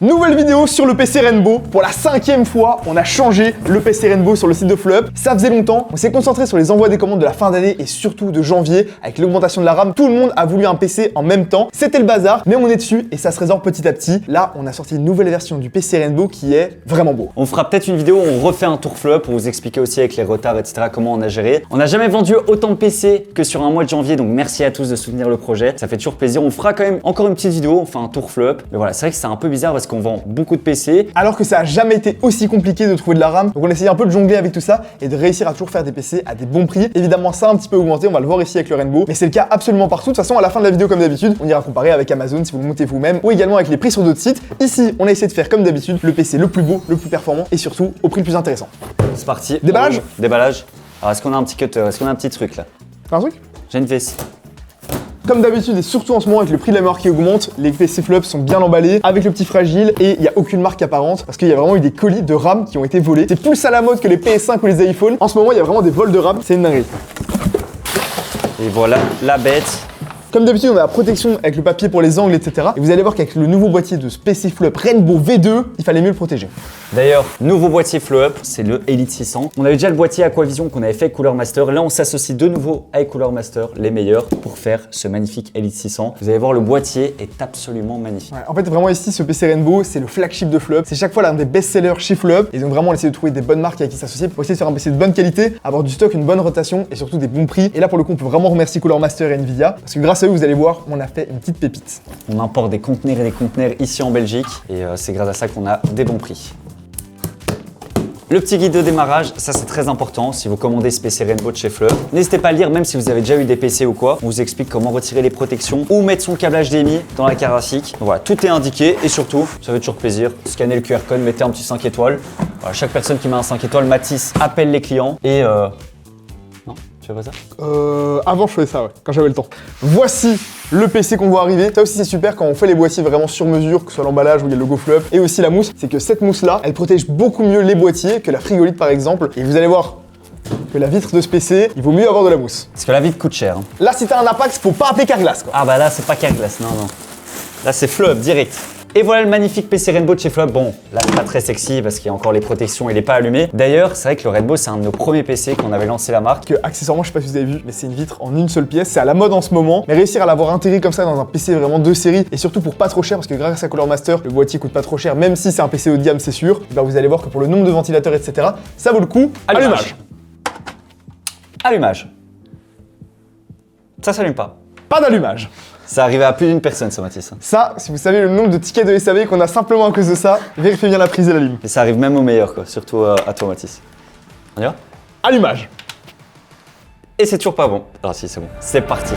Nouvelle vidéo sur le PC Rainbow. Pour la 5e fois, on a changé le PC Rainbow sur le site de FlowUp. Ça faisait longtemps, on s'est concentré sur les envois des commandes de la fin d'année et surtout de janvier. Avec l'augmentation de la RAM, tout le monde a voulu un PC en même temps. C'était le bazar, mais on est dessus et ça se résorbe petit à petit. Là, on a sorti une nouvelle version du PC Rainbow qui est vraiment beau. On fera peut-être une vidéo où on refait un tour FlowUp pour vous expliquer aussi avec les retards, etc. comment on a géré. On n'a jamais vendu autant de PC que sur un mois de janvier, donc merci à tous de soutenir le projet. Ça fait toujours plaisir. On fera quand même encore une petite vidéo, on fait un tour FlowUp. Mais voilà, c'est vrai que c'est un peu bizarre parce qu'on vend beaucoup de PC. Alors que ça a jamais été aussi compliqué de trouver de la RAM. Donc on a essayé un peu de jongler avec tout ça et de réussir à toujours faire des PC à des bons prix. Évidemment, ça a un petit peu augmenté, on va le voir ici avec le Rainbow. Mais c'est le cas absolument partout. De toute façon, à la fin de la vidéo, comme d'habitude, on ira comparer avec Amazon si vous le montez vous-même ou également avec les prix sur d'autres sites. Ici, on a essayé de faire comme d'habitude le PC le plus beau, le plus performant et surtout au prix le plus intéressant. C'est parti. Déballage. Déballage. Alors est-ce qu'on a un petit cutter? Est-ce qu'on a un petit truc là? T'as un truc? J'ai une vessie. Comme d'habitude et surtout en ce moment avec le prix de la mémoire qui augmente, les PC FlowUp sont bien emballés avec le petit fragile et il n'y a aucune marque apparente parce qu'il y a vraiment eu des colis de RAM qui ont été volés. C'est plus à la mode que les PS5 ou les iPhones. En ce moment, il y a vraiment des vols de RAM, c'est une dinguerie. Et voilà la bête. Comme d'habitude, on a la protection avec le papier pour les angles, etc. Et vous allez voir qu'avec le nouveau boîtier de ce PC FlowUp Rainbow V2, il fallait mieux le protéger. D'ailleurs, nouveau boîtier FlowUp, c'est le Elite 600. On avait déjà le boîtier Aquavision qu'on avait fait avec Cooler Master. Là, on s'associe de nouveau avec Cooler Master, les meilleurs, pour faire ce magnifique Elite 600. Vous allez voir, le boîtier est absolument magnifique. Ouais, en fait, vraiment ici, ce PC Rainbow, c'est le flagship de FlowUp. C'est chaque fois l'un des best-sellers chez FlowUp. Et donc vraiment, on essaie de trouver des bonnes marques avec qui s'associer pour essayer de faire un PC de bonne qualité, avoir du stock, une bonne rotation et surtout des bons prix. Et là, pour le coup, on peut vraiment remercier Cooler Master et Nvidia parce que grâce à eux, vous allez voir, on a fait une petite pépite. On importe des conteneurs et des conteneurs ici en Belgique et c'est grâce à ça qu'on a des bons prix. Le petit guide de démarrage, ça c'est très important si vous commandez ce PC Rainbow de chez FlowUp. N'hésitez pas à le lire même si vous avez déjà eu des PC ou quoi. On vous explique comment retirer les protections ou mettre son câble HDMI dans la carassique. Donc voilà, tout est indiqué et surtout, ça fait toujours plaisir. Scannez le QR code, mettez un petit 5 étoiles. Voilà, chaque personne qui met un 5 étoiles, Mathis appelle les clients et non, tu fais pas ça? Avant, je faisais ça, ouais, quand j'avais le temps. Voici le PC qu'on voit arriver. Ça aussi, c'est super quand on fait les boîtiers vraiment sur mesure, que ce soit l'emballage où il y a le logo FlowUp et aussi la mousse. C'est que cette mousse-là, elle protège beaucoup mieux les boîtiers que la frigolite par exemple. Et vous allez voir que la vitre de ce PC, il vaut mieux avoir de la mousse. Parce que la vitre coûte cher. Hein. Là, si t'as un Apax, faut pas appeler Carglass, quoi. Ah bah là, c'est pas Carglass, non, non. Là, c'est FlowUp direct. Et voilà le magnifique PC Rainbow de chez FlowUp. Bon, là, c'est pas très sexy parce qu'il y a encore les protections et il est pas allumé. D'ailleurs, c'est vrai que le Rainbow, c'est un de nos premiers PC qu'on avait lancé la marque. Que, accessoirement, je sais pas si vous avez vu, mais c'est une vitre en une seule pièce. C'est à la mode en ce moment. Mais réussir à l'avoir intégré comme ça dans un PC vraiment de série et surtout pour pas trop cher, parce que grâce à Cooler Master, le boîtier coûte pas trop cher, même si c'est un PC haut de gamme, c'est sûr. Et ben, vous allez voir que pour le nombre de ventilateurs, etc., ça vaut le coup. Allumage. Allumage. Ça s'allume pas. Pas d'allumage. Ça arrivait à plus d'une personne, ça, Mathis. Ça, si vous savez le nombre de tickets de SAV qu'on a simplement à cause de ça, vérifiez bien la prise et l'allume. Et ça arrive même au meilleur, quoi. Surtout à toi, Mathis. On y va? Allumage. Et c'est toujours pas bon. Ah si, c'est bon. C'est parti.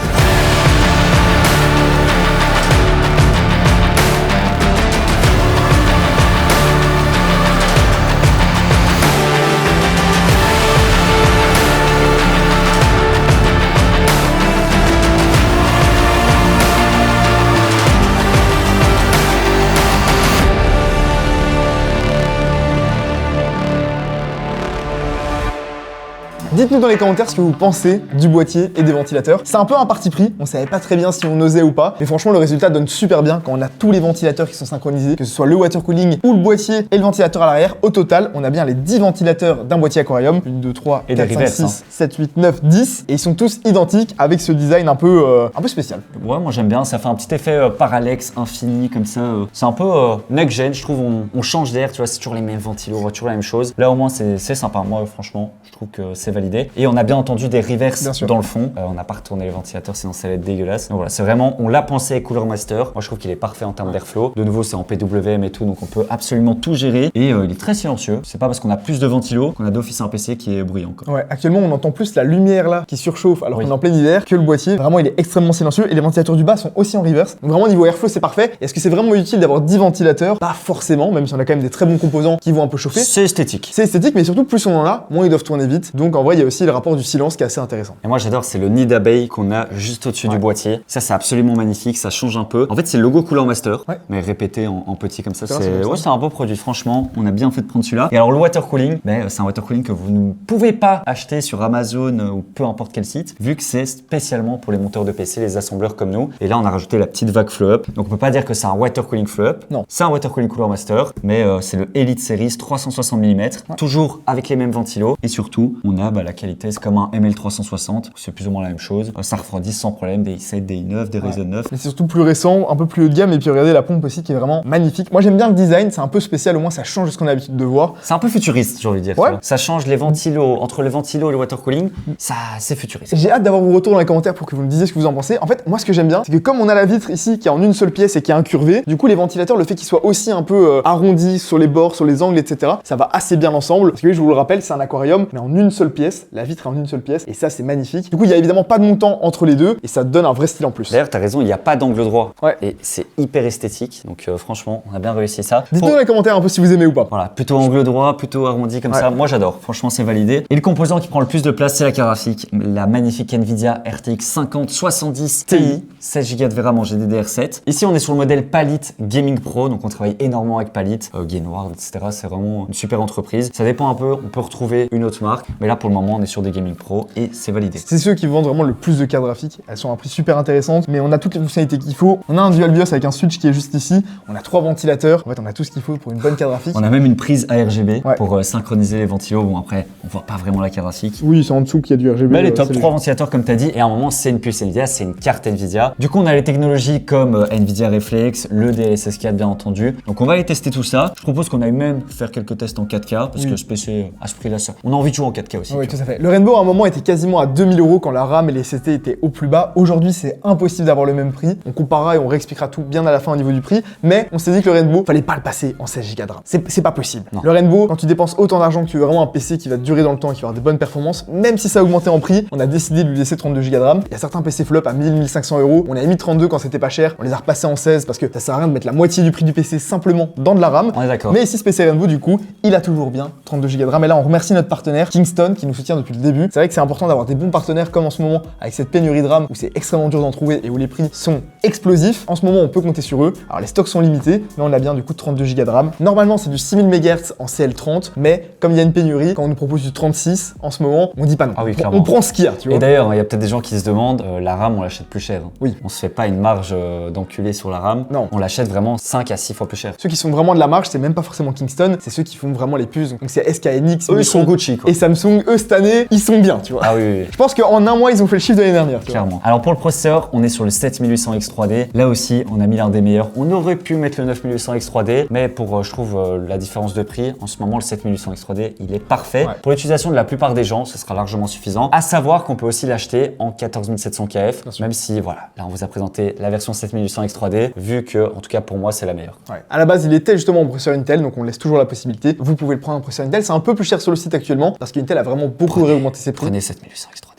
Dites-nous dans les commentaires ce que vous pensez du boîtier et des ventilateurs. C'est un peu un parti pris, on savait pas très bien si on osait ou pas, mais franchement le résultat donne super bien quand on a tous les ventilateurs qui sont synchronisés, que ce soit le water cooling ou le boîtier et le ventilateur à l'arrière. Au total, on a bien les 10 ventilateurs d'un boîtier aquarium, 1, 2, 3, Et 4, des 5, reverse, 6, 7, 8, 9, 10, et ils sont tous identiques avec ce design un peu spécial. Ouais, moi j'aime bien. Ça fait un petit effet parallaxe, infini, comme ça. C'est un peu next-gen, je trouve. On change d'air, tu vois, c'est toujours les mêmes ventilos, on voit toujours la même chose. Là au moins c'est sympa. Moi franchement, je trouve que c'est validé. Et on a bien entendu des reverse dans le fond. On n'a pas retourné les ventilateurs, sinon ça va être dégueulasse. Donc voilà, c'est vraiment, on l'a pensé avec Cooler Master. Moi je trouve qu'il est parfait en termes d'airflow. De nouveau, c'est en PWM et tout, donc on peut absolument tout gérer. Et il est très silencieux. C'est pas parce qu'on a plus de ventilos qu'on a d'office un PC qui est bruyant, quoi. Ouais, actuellement on entend plus la lumière là qui surchauffe alors qu'on est en plein hiver que le boîtier. Vraiment, il est extrêmement silencieux et les ventilateurs du bas sont aussi en reverse. Donc vraiment, niveau airflow, c'est parfait. Et est-ce que c'est vraiment utile d'avoir 10 ventilateurs? Pas forcément, même si on a quand même des très bons composants qui vont un peu chauffer. C'est esthétique. C'est esthétique, mais surtout plus on en a, moins ils doivent tourner vite. Donc en vrai, il y a aussi le rapport du silence qui est assez intéressant. Et moi j'adore, c'est le nid d'abeille qu'on a juste au-dessus du boîtier. Ça c'est absolument magnifique, ça change un peu. En fait c'est le logo Cooler Master, mais répété en petit comme ça. C'est un beau produit, franchement, on a bien fait de prendre celui-là. Et alors le water cooling, c'est un water cooling que vous ne pouvez pas acheter sur Amazon ou peu importe quel site, vu que c'est spécialement pour les monteurs de PC, les assembleurs comme nous. Et là on a rajouté la petite vague flow up. Donc on peut pas dire que c'est un water cooling flow up. Non. C'est un water cooling Cooler Master, mais c'est le Elite Series 360 mm, toujours avec les mêmes ventilos. Et surtout, on a la qualité, c'est comme un ML360, c'est plus ou moins la même chose. Ça refroidit sans problème, des i7, des i9, des Ryzen 9. Mais c'est surtout plus récent, un peu plus haut de gamme, et puis regardez la pompe aussi qui est vraiment magnifique. Moi j'aime bien le design, c'est un peu spécial, au moins ça change de ce qu'on a l'habitude de voir. C'est un peu futuriste, j'ai envie de dire. Ouais. Ça change les ventilos, entre les ventilos et le water cooling, ça c'est futuriste. J'ai hâte d'avoir vos retours dans les commentaires pour que vous me disiez ce que vous en pensez. En fait, moi ce que j'aime bien, c'est que comme on a la vitre ici qui est en une seule pièce et qui est incurvée, du coup les ventilateurs, le fait qu'ils soient aussi un peu arrondis sur les bords, sur les angles, etc., ça va assez bien ensemble. Parce que oui, je vous le rappelle, c'est un aquarium, mais en une seule pièce, la vitre est en une seule pièce, et ça c'est magnifique. Du coup, il y a évidemment pas de montant entre les deux, et ça donne un vrai style en plus. D'ailleurs, t'as raison, il n'y a pas d'angle droit. Ouais. Et c'est hyper esthétique, donc franchement, on a bien réussi ça. Dites-nous dans les commentaires un peu si vous aimez ou pas. Voilà, plutôt angle droit, plutôt arrondi comme ça. Moi j'adore, franchement c'est validé. Et le composant qui prend le plus de place, c'est la carte graphique. La magnifique Nvidia RTX 5070 Ti, 16 Go de VRAM en GDDR7. Ici on est sur le modèle Palit Gaming Pro, donc on travaille énormément avec Palit, Gainward, etc. C'est vraiment une super entreprise. Ça dépend un peu, on peut retrouver une autre marque, mais là pour le moment on est sur des Gaming Pro et c'est validé. C'est ceux qui vendent vraiment le plus de cartes graphiques. Elles sont à un prix super intéressantes, mais on a toutes les fonctionnalités qu'il faut. On a un dual BIOS avec un switch qui est juste ici. On a 3 ventilateurs. En fait, on a tout ce qu'il faut pour une bonne carte graphique. On a même une prise ARGB pour synchroniser les ventilos. Bon après, on voit pas vraiment la carte graphique. Oui, c'est en dessous qu'il y a du RGB. Mais les top 3 ventilateurs comme tu as dit, et à un moment c'est une puce Nvidia, c'est une carte Nvidia. Du coup on a les technologies comme Nvidia Reflex, le DLSS 4 bien entendu. Donc on va aller tester tout ça. Je propose qu'on aille même faire quelques tests en 4K parce que ce PC à ce prix-là, on a envie de jouer en 4K aussi. Oui, tout à fait. Le Rainbow à un moment était quasiment à 2000 € quand la RAM et les SSD étaient au plus bas. Aujourd'hui c'est impossible d'avoir le même prix. On comparera et on réexpliquera tout bien à la fin au niveau du prix. Mais on s'est dit que le Rainbow, fallait pas le passer en 16 Go de RAM. C'est pas possible. Non. Le Rainbow, quand tu dépenses autant d'argent que tu veux vraiment un PC qui va durer dans le temps et qui va avoir des bonnes performances, même si ça a augmenté en prix, on a décidé de lui laisser 32 Go de RAM. Il y a certains PC flop à 1000-1500 €. On a mis 32 quand c'était pas cher. On les a repassés en 16 parce que ça sert à rien de mettre la moitié du prix du PC simplement dans de la RAM. On est d'accord. Mais ici, ce PC Rainbow, du coup, il a toujours bien 32 Go de RAM. Et là, on remercie notre partenaire Kingston qui nous soutient depuis le début. C'est vrai que c'est important d'avoir des bons partenaires comme en ce moment avec cette pénurie de RAM où c'est extrêmement dur d'en trouver et où les prix sont explosifs. En ce moment, on peut compter sur eux. Alors, les stocks sont limités, mais on a bien du coup 32 Go de RAM. Normalement, c'est du 6000 MHz en CL30, mais comme il y a une pénurie, quand on nous propose du 36 en ce moment, on dit pas non. Ah oui, on prend ce qu'il y a, tu vois. Et d'ailleurs, il y a peut-être des gens qui se demandent, la RAM, on l'achète plus cher. Oui. On se fait pas une marge d'enculé sur la RAM. Non. On l'achète vraiment 5 à 6 fois plus cher. Ceux qui sont vraiment de la marge, c'est même pas forcément Kingston, c'est ceux qui font vraiment les puces. Donc c'est SKNX, Eux, ils sont Gucci, quoi. Et Samsung, eux, cette année, ils sont bien, tu vois. Ah oui, oui. Je pense qu'en un mois, ils ont fait le chiffre de l'année dernière. Clairement. Alors pour le processeur, on est sur le 7800X 3D. Là aussi, on a mis l'un des meilleurs. On aurait pu mettre le 9800X 3D, mais pour, je trouve, la différence de prix, en ce moment, le 7800X 3D, il est parfait. Pour l'utilisation de la plupart des gens, ce sera largement suffisant. À savoir qu'on peut aussi l'acheter en 14700 KF, même si, voilà, là, on vous a présenté la version 7800X 3D, vu que, en tout cas, pour moi, c'est la meilleure. À la base, il était justement en processeur Intel, donc on laisse toujours la possibilité. Vous pouvez le prendre en processeur Intel. C'est un peu plus cher sur le site actuellement, parce qu'Intel a vraiment beaucoup réaugmenté ses prix. Prenez 7800X 3D.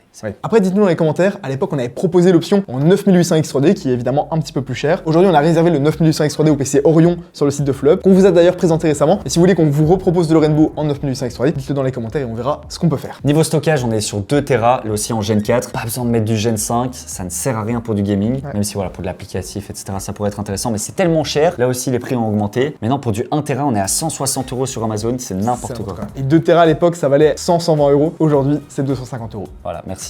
Après, dites-nous dans les commentaires, à l'époque, on avait proposé l'option en 9800X 3D, qui est évidemment un petit peu plus cher. Aujourd'hui, on a réservé le 9800X 3D au PC Orion sur le site de Flop, qu'on vous a d'ailleurs présenté récemment. Et si vous voulez qu'on vous repropose de le Rainbow en 9800X 3D, dites-le dans les commentaires et on verra ce qu'on peut faire. Niveau stockage, on est sur 2 Tera, là aussi en Gen 4. Pas besoin de mettre du Gen 5, ça ne sert à rien pour du gaming, même si voilà, pour de l'applicatif, etc., ça pourrait être intéressant, mais c'est tellement cher. Là aussi, les prix ont augmenté. Maintenant, pour du 1 Tera, on est à 160 € sur Amazon, c'est n'importe quoi. Et 2 Tera à l'époque, ça valait 100-120 €. Aujourd'hui, c'est 250 €. Voilà, merci.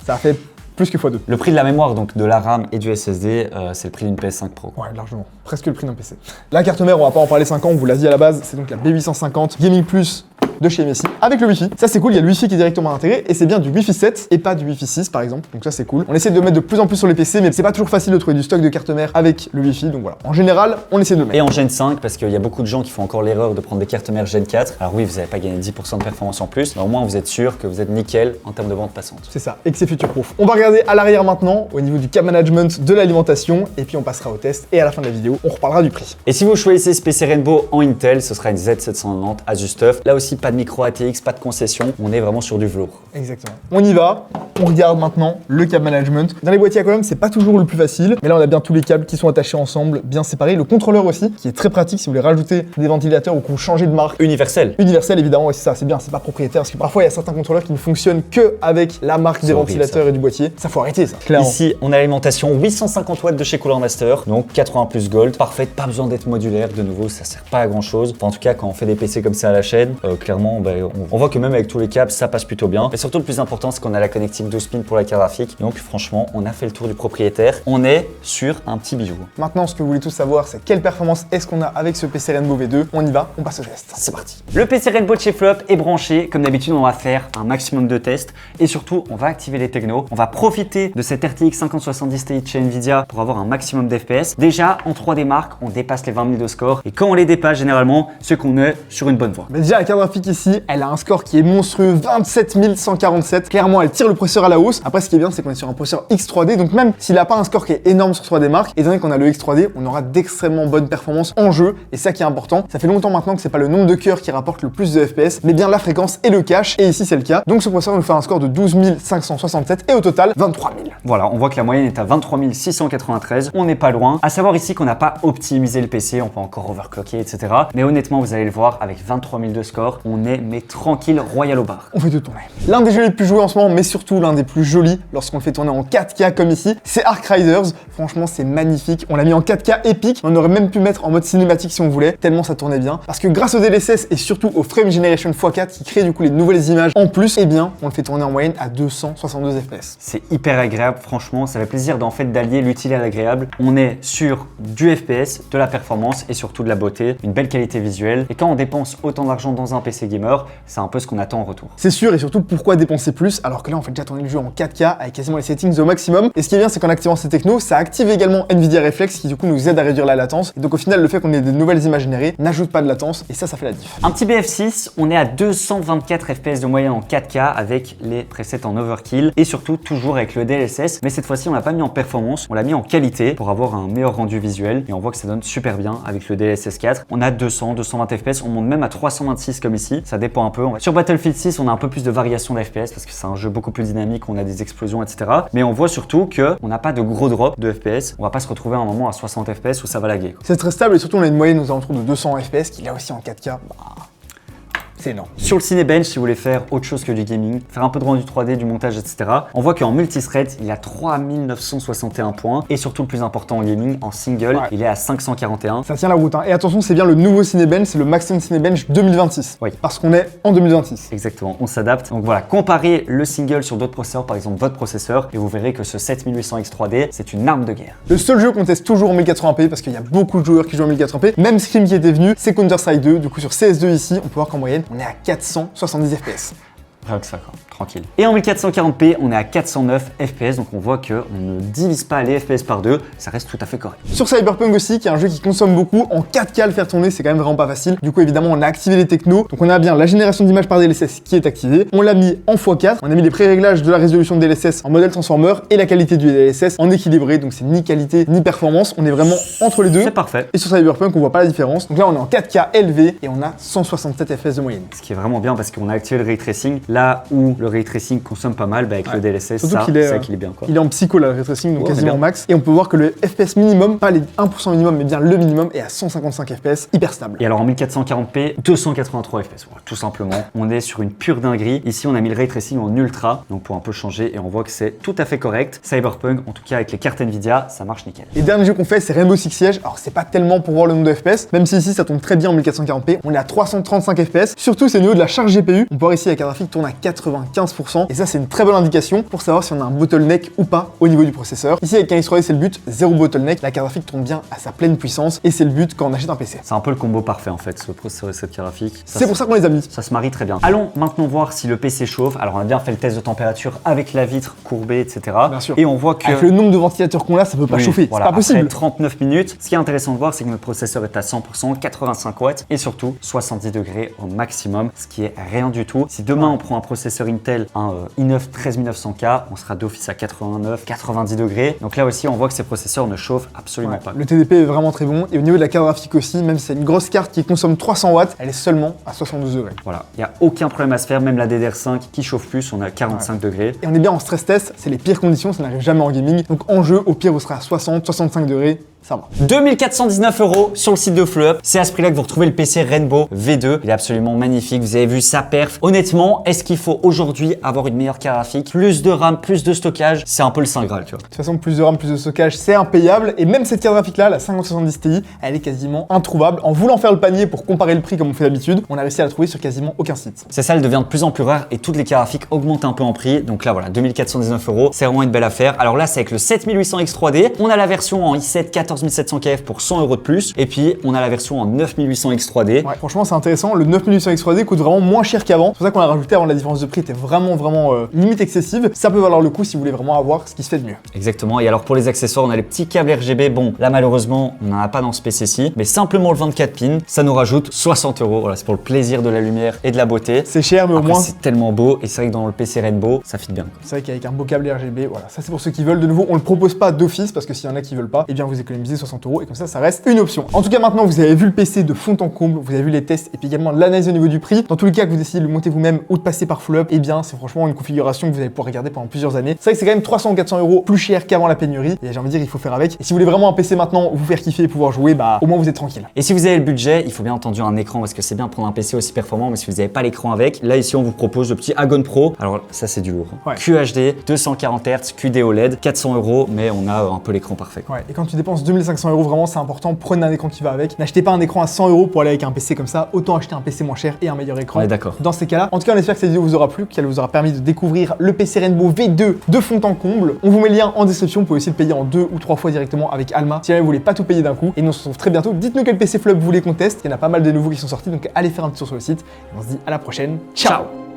Ça a fait plus que x2. Le prix de la mémoire, donc de la RAM et du SSD, c'est le prix d'une PS5 Pro. Ouais, largement. Presque le prix d'un PC. La carte mère, on va pas en parler 5 ans, on vous l'a dit à la base, c'est donc la B850 Gaming Plus de chez MSI avec le Wi-Fi. Ça c'est cool, il y a le Wi-Fi qui est directement intégré et c'est bien du Wi-Fi 7 et pas du Wi-Fi 6 par exemple. Donc ça c'est cool. On essaie de mettre de plus en plus sur les PC mais c'est pas toujours facile de trouver du stock de carte mère avec le Wi-Fi. Donc voilà. En général, on essaie de le mettre. Et en Gen 5 parce qu'il y a beaucoup de gens qui font encore l'erreur de prendre des cartes mères Gen 4. Alors oui, vous n'allez pas gagner 10% de performance en plus, mais au moins vous êtes sûr que vous êtes nickel en termes de vente passante. C'est ça, et que c'est future-proof. On va regarder à l'arrière maintenant au niveau du cap management de l'alimentation et puis on passera au test et à la fin de la vidéo, on reparlera du prix. Et si vous choisissez ce PC Rainbow en Intel, ce sera une Z790 Asus TUF. Là aussi pas pas de micro ATX, pas de concession. On est vraiment sur du velours. Exactement. On y va. On regarde maintenant le câble management. Dans les boîtiers à colonne, c'est pas toujours le plus facile, mais là on a bien tous les câbles qui sont attachés ensemble, bien séparés. Le contrôleur aussi, qui est très pratique si vous voulez rajouter des ventilateurs ou que vous changez de marque. Universel. Universel évidemment, ouais, c'est ça, c'est bien, c'est pas propriétaire parce que parfois il y a certains contrôleurs qui ne fonctionnent que avec la marque des ventilateurs et du boîtier. Ça faut arrêter ça. Clairement. Ici, on a l'alimentation 850 watts de chez Cooler Master, donc 80 plus gold, parfaite, pas besoin d'être modulaire. De nouveau, ça sert pas à grand chose. Enfin, en tout cas, quand on fait des PC comme ça à la chaîne, clairement, on voit que même avec tous les câbles, ça passe plutôt bien. Et surtout, le plus important, c'est qu'on a la connectique 12 pins pour la carte graphique. Donc franchement, on a fait le tour du propriétaire. On est sur un petit bijou. Maintenant, ce que vous voulez tous savoir, c'est quelle performance est-ce qu'on a avec ce PC Rainbow V2. On y va, on passe au geste. C'est parti. Le PC Rainbow de chez Flop est branché. Comme d'habitude, on va faire un maximum de tests et surtout, on va activer les technos. On va profiter de cette RTX 5070 Ti chez Nvidia pour avoir un maximum d'FPS. Déjà, en 3D Mark, on dépasse les 20 000 de score et quand on les dépasse, généralement, c'est qu'on est sur une bonne voie. Mais déjà, la carte graphique ici, elle a un score qui est monstrueux, 27 147. Clairement, elle tire le processeur à la hausse. Après, ce qui est bien, c'est qu'on est sur un processeur X3D, donc même s'il n'a pas un score qui est énorme sur 3D Mark, étant donné qu'on a le X3D, on aura d'extrêmement bonnes performances en jeu, et ça qui est important. Ça fait longtemps maintenant que c'est pas le nombre de cœurs qui rapporte le plus de FPS, mais bien la fréquence et le cache, et ici c'est le cas. Donc ce processeur nous fait un score de 12 567 et au total 23 000. Voilà, on voit que la moyenne est à 23 693. On n'est pas loin. À savoir ici qu'on n'a pas optimisé le PC, on peut encore overclocker, etc. Mais honnêtement, vous allez le voir, avec 23 000 de score, on est mais tranquille, royal au bar. On fait tout tourner. L'un des jeux les plus joués en ce moment, mais surtout l'un des plus jolis lorsqu'on le fait tourner en 4K comme ici, c'est Ark Riders. Franchement, c'est magnifique. On l'a mis en 4K épique. On aurait même pu mettre en mode cinématique si on voulait, tellement ça tournait bien. Parce que grâce au DLSS et surtout au Frame Generation x4 qui crée du coup les nouvelles images en plus, eh bien, on le fait tourner en moyenne à 262 FPS. C'est hyper agréable, franchement, ça fait plaisir d'allier l'utile à l'agréable. On est sur du FPS, de la performance et surtout de la beauté, une belle qualité visuelle. Et quand on dépense autant d'argent dans un PC gamer, c'est un peu ce qu'on attend en retour. C'est sûr, et surtout pourquoi dépenser plus alors que là on fait déjà tourner le jeu en 4K avec quasiment les settings au maximum. Et ce qui est bien, c'est qu'en activant ces technos, ça active également Nvidia Reflex qui du coup nous aide à réduire la latence. Et donc au final, le fait qu'on ait des nouvelles images générées n'ajoute pas de latence et ça fait la diff. Un petit BF6, on est à 224 FPS de moyenne en 4K avec les presets en overkill et surtout toujours avec le DLSS. Mais cette fois-ci, on l'a pas mis en performance, on l'a mis en qualité pour avoir un meilleur rendu visuel et on voit que ça donne super bien avec le DLSS 4. On a 200, 220 FPS, on monte même à 326 comme ici, ça dépend un peu. Sur Battlefield 6, on a un peu plus de variation d'FPS parce que c'est un jeu beaucoup plus dynamique, on a des explosions, etc. Mais on voit surtout qu'on n'a pas de gros drop de FPS, on va pas se retrouver à un moment à 60 FPS où ça va laguer. C'est très stable et surtout on a une moyenne aux alentours de 200 FPS qui là aussi en 4K. C'est énorme. Sur le Cinebench, si vous voulez faire autre chose que du gaming, faire un peu de rendu 3D, du montage, etc., on voit qu'en multithread, il a 3961 points et surtout le plus important en gaming, en single, il est à 541. Ça tient la route, hein. Et attention, c'est bien le nouveau Cinebench, c'est le Maximum Cinebench 2026. Oui. Parce qu'on est en 2026. Exactement, on s'adapte. Donc voilà, comparez le single sur d'autres processeurs, par exemple votre processeur, et vous verrez que ce 7800X 3D, c'est une arme de guerre. Le seul jeu qu'on teste toujours en 1080p, parce qu'il y a beaucoup de joueurs qui jouent en 1080p, même Scream qui était venu, c'est Counter-Strike 2. Du coup, sur CS2 ici, on peut voir qu'en moyenne, on est à 470 FPS. Rien que ça, quoi. Tranquille. Et en 1440p, on est à 409 FPS, donc on voit qu'on ne divise pas les FPS par deux, ça reste tout à fait correct. Sur Cyberpunk aussi, qui est un jeu qui consomme beaucoup, en 4K le faire tourner, c'est quand même vraiment pas facile. Du coup, évidemment, on a activé les technos, donc on a bien la génération d'images par DLSS qui est activée, on l'a mis en x4, on a mis les pré-réglages de la résolution de DLSS en modèle transformer et la qualité du DLSS en équilibré, donc c'est ni qualité ni performance, on est vraiment entre les deux. C'est parfait. Et sur Cyberpunk, on voit pas la différence. Donc là, on est en 4K élevé et on a 167 FPS de moyenne. Ce qui est vraiment bien parce qu'on a activé le ray tracing, là où le ray tracing consomme pas mal, avec le DLSS, ça équilibre bien, quoi. Il est en psycho là, le ray tracing, donc quasiment max. Et on peut voir que le FPS minimum, pas les 1% minimum, mais bien le minimum, est à 155 FPS, hyper stable. Et alors en 1440p, 283 FPS, voilà, tout simplement. On est sur une pure dinguerie. Ici, on a mis le ray tracing en ultra, donc pour un peu changer, et on voit que c'est tout à fait correct. Cyberpunk, en tout cas avec les cartes Nvidia, ça marche nickel. Les derniers jeux qu'on fait, c'est Rainbow Six Siege. Alors c'est pas tellement pour voir le nombre de FPS, même si ici ça tourne très bien en 1440p. On est à 335 FPS. Surtout, c'est au niveau de la charge GPU. On peut voir ici la carte graphique tourne à 95%, et ça c'est une très bonne indication pour savoir si on a un bottleneck ou pas au niveau du processeur. Ici avec un X3D, c'est le but, zéro bottleneck. La carte graphique tourne bien à sa pleine puissance, et c'est le but quand on achète un PC. C'est un peu le combo parfait en fait, ce processeur et cette carte graphique. C'est pour ça qu'on les a mis. Ça se marie très bien. Allons maintenant voir si le PC chauffe. Alors on a bien fait le test de température avec la vitre courbée, etc. Bien sûr. Et on voit que avec le nombre de ventilateurs qu'on a, ça peut pas chauffer. Voilà, c'est pas possible. Après 39 minutes, ce qui est intéressant de voir, c'est que notre processeur est à 100%, 85 watts et surtout 70 degrés au maximum, ce qui est rien du tout. Si demain on prend un processeur Intel, un i9 13900K, on sera d'office à 89, 90 degrés. Donc là aussi, on voit que ces processeurs ne chauffent absolument pas. Le TDP est vraiment très bon. Et au niveau de la carte graphique aussi, même si c'est une grosse carte qui consomme 300 watts, elle est seulement à 72 degrés. Voilà, il n'y a aucun problème à se faire, même la DDR5 qui chauffe plus, on est à 45 degrés. Et on est bien en stress test, c'est les pires conditions, ça n'arrive jamais en gaming. Donc en jeu, au pire, vous serez à 60, 65 degrés. Ça va. 2419 € sur le site de FleuUp. C'est à ce prix-là que vous retrouvez le PC Rainbow V2. Il est absolument magnifique. Vous avez vu sa perf. Honnêtement, est-ce qu'il faut aujourd'hui avoir une meilleure carte graphique? Plus de RAM, plus de stockage, c'est un peu le Saint Graal, tu vois. De toute façon, plus de RAM, plus de stockage, c'est impayable. Et même cette carte graphique-là, la 5070 Ti, elle est quasiment introuvable. En voulant faire le panier pour comparer le prix comme on fait d'habitude, on a réussi à la trouver sur quasiment aucun site. C'est ça, elle devient de plus en plus rare et toutes les cartes graphiques augmentent un peu en prix. Donc là, voilà, 2419 €. C'est vraiment une belle affaire. Alors là, c'est avec le 7800X 3D. On a la version en i7 14700 KF pour 100 € de plus. Et puis, on a la version en 9800X 3D. Ouais, franchement, c'est intéressant. Le 9800X 3D coûte vraiment moins cher qu'avant. C'est pour ça qu'on l'a rajouté avant. La différence de prix était vraiment limite excessive. Ça peut valoir le coup si vous voulez vraiment avoir ce qui se fait de mieux. Exactement. Et alors, pour les accessoires, on a les petits câbles RGB. Bon, là, malheureusement, on n'en a pas dans ce PC-ci. Mais simplement le 24 pins, ça nous rajoute 60 €. Voilà, c'est pour le plaisir de la lumière et de la beauté. C'est cher, mais Après, au moins. c'est tellement beau. Et c'est vrai que dans le PC Rainbow, ça fit bien. C'est vrai qu'avec un beau câble RGB, voilà, ça c'est pour ceux qui veulent. De nouveau, on le propose pas d'office parce que s'il y en a qui veulent pas, eh bien vous économisez 60 € et comme ça reste une option. En tout cas, maintenant vous avez vu le PC de fond en comble, vous avez vu les tests et puis également l'analyse au niveau du prix. Dans tous les cas que vous décidez de le monter vous-même ou de passer par FleuUp, eh bien c'est franchement une configuration que vous allez pouvoir regarder pendant plusieurs années. C'est vrai que c'est quand même 300 ou 400 € plus cher qu'avant la pénurie et j'ai envie de dire il faut faire avec. Et si vous voulez vraiment un PC maintenant, vous faire kiffer et pouvoir jouer, bah au moins vous êtes tranquille. Et si vous avez le budget, il faut bien entendu un écran parce que c'est bien de prendre un PC aussi performant, mais si vous n'avez pas l'écran avec, là ici on vous propose le petit Agon Pro. Alors ça c'est du lourd. Ouais. QHD, 240 Hz, QD OLED, 400 €, mais on a un peu l'écran parfait. Ouais, et quand tu dépenses 2500 € vraiment c'est important, prenez un écran qui va avec. N'achetez pas un écran à 100 € pour aller avec un PC comme ça, autant acheter un PC moins cher et un meilleur écran. On est d'accord. Dans ces cas-là, en tout cas on espère que cette vidéo vous aura plu, qu'elle vous aura permis de découvrir le PC Rainbow V2 de fond en comble. On vous met le lien en description, vous pouvez aussi le payer en 2 ou 3 fois directement avec Alma si jamais vous voulez pas tout payer d'un coup. Et nous on se retrouve très bientôt. Dites-nous quel PC FleuUp vous voulez qu'on teste, il y en a pas mal de nouveaux qui sont sortis, donc allez faire un petit tour sur le site. Et on se dit à la prochaine. Ciao.